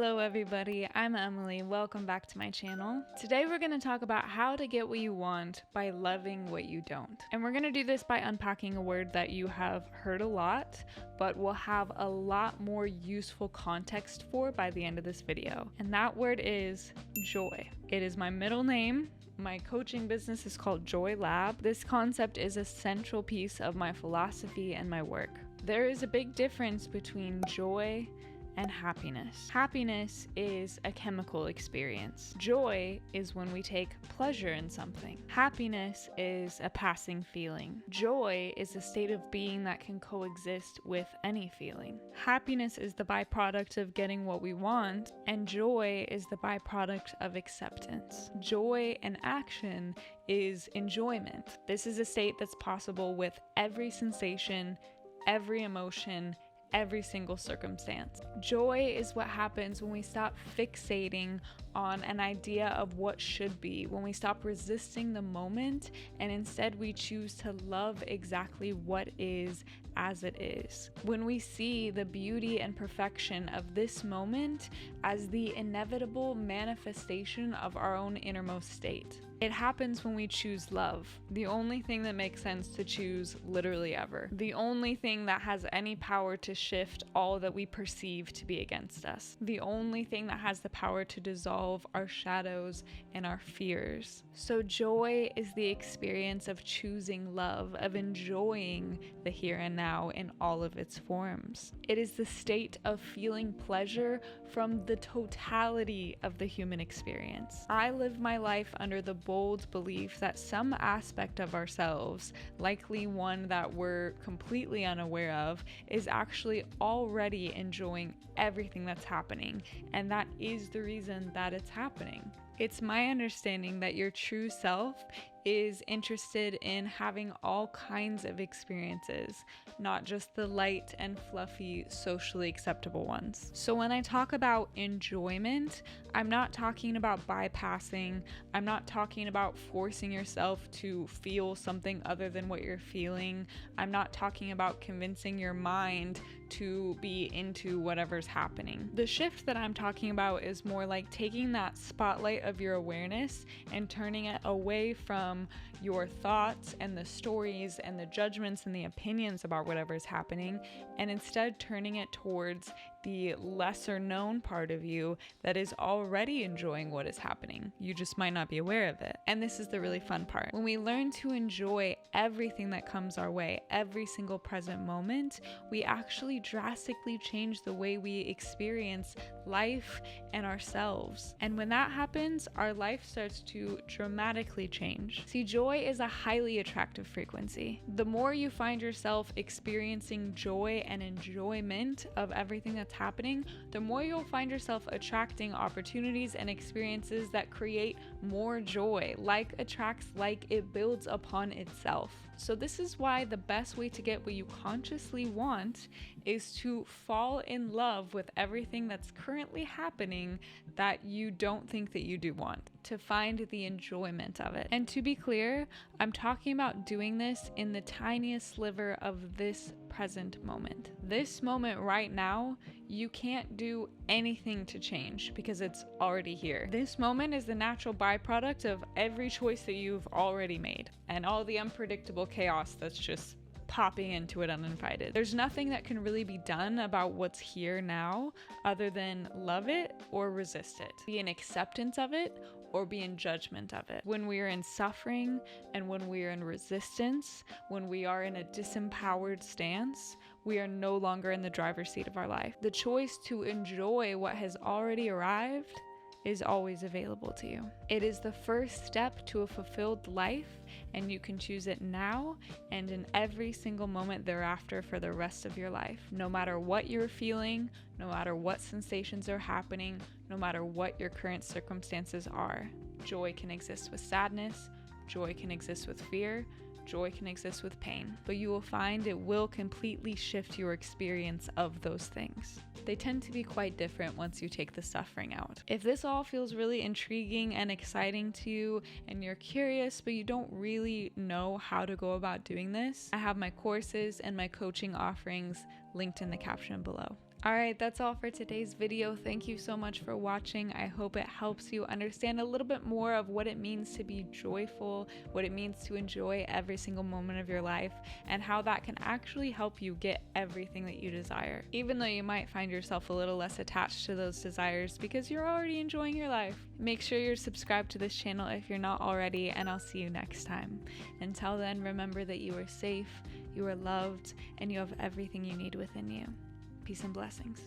Hello everybody, I'm Emily. Welcome back to my channel. Today we're going to talk about how to get what you want by loving what you don't. And we're going to do this by unpacking a word that you have heard a lot, but will have a lot more useful context for by the end of this video. And that word is joy. It is my middle name. My coaching business is called Joy Lab. This concept is a central piece of my philosophy and my work. There is a big difference between joy and happiness. Happiness is a chemical experience. Joy is when we take pleasure in something. Happiness is a passing feeling. Joy is a state of being that can coexist with any feeling. Happiness is the byproduct of getting what we want, and joy is the byproduct of acceptance. Joy and action is enjoyment. This is a state that's possible with every sensation, every emotion, every single circumstance. Joy is what happens when we stop fixating on an idea of what should be, when we stop resisting the moment and instead we choose to love exactly what is as it is. When we see the beauty and perfection of this moment as the inevitable manifestation of our own innermost state. It happens when we choose love, the only thing that makes sense to choose literally ever. The only thing that has any power to shift all that we perceive to be against us. The only thing that has the power to dissolve our shadows and our fears. So joy is the experience of choosing love, of enjoying the here and now in all of its forms. It is the state of feeling pleasure from the totality of the human experience. I live my life under the bold belief that some aspect of ourselves, likely one that we're completely unaware of, is actually already enjoying everything that's happening, and that is the reason that it's happening. It's my understanding that your true self is interested in having all kinds of experiences, not just the light and fluffy, socially acceptable ones. So when I talk about enjoyment, I'm not talking about bypassing, I'm not talking about forcing yourself to feel something other than what you're feeling. I'm not talking about convincing your mind to be into whatever's happening. The shift that I'm talking about is more like taking that spotlight of your awareness and turning it away from your thoughts and the stories and the judgments and the opinions about whatever is happening, and instead turning it towards the lesser known part of you that is already enjoying what is happening. You just might not be aware of it. And this is the really fun part. When we learn to enjoy everything that comes our way, every single present moment, we actually drastically change the way we experience life and ourselves. And when that happens, our life starts to dramatically change. See, joy is a highly attractive frequency. The more you find yourself experiencing joy and enjoyment of everything that's happening, the more you'll find yourself attracting opportunities and experiences that create more joy. Like attracts like, it builds upon itself. So this is why the best way to get what you consciously want is to fall in love with everything that's currently happening that you don't think that you do want, to find the enjoyment of it. And to be clear, I'm talking about doing this in the tiniest sliver of this present moment. This moment right now, you can't do anything to change because it's already here. This moment is the natural byproduct of every choice that you've already made and all the unpredictable chaos that's just popping into it uninvited. There's nothing that can really be done about what's here now other than love it or resist it. Be in acceptance of it or be in judgment of it. When we are in suffering and when we are in resistance, when we are in a disempowered stance, we are no longer in the driver's seat of our life. The choice to enjoy what has already arrived is always available to you. It is the first step to a fulfilled life, and you can choose it now and in every single moment thereafter for the rest of your life. No matter what you're feeling, no matter what sensations are happening, no matter what your current circumstances are. Joy can exist with sadness, joy can exist with fear, joy can exist with pain, but you will find it will completely shift your experience of those things. They tend to be quite different once you take the suffering out. If this all feels really intriguing and exciting to you and you're curious but you don't really know how to go about doing this, I have my courses and my coaching offerings linked in the caption below. All right, that's all for today's video. Thank you so much for watching. I hope it helps you understand a little bit more of what it means to be joyful, what it means to enjoy every single moment of your life, and how that can actually help you get everything that you desire, even though you might find yourself a little less attached to those desires because you're already enjoying your life. Make sure you're subscribed to this channel if you're not already, and I'll see you next time. Until then, remember that you are safe, you are loved, and you have everything you need within you. Peace and blessings.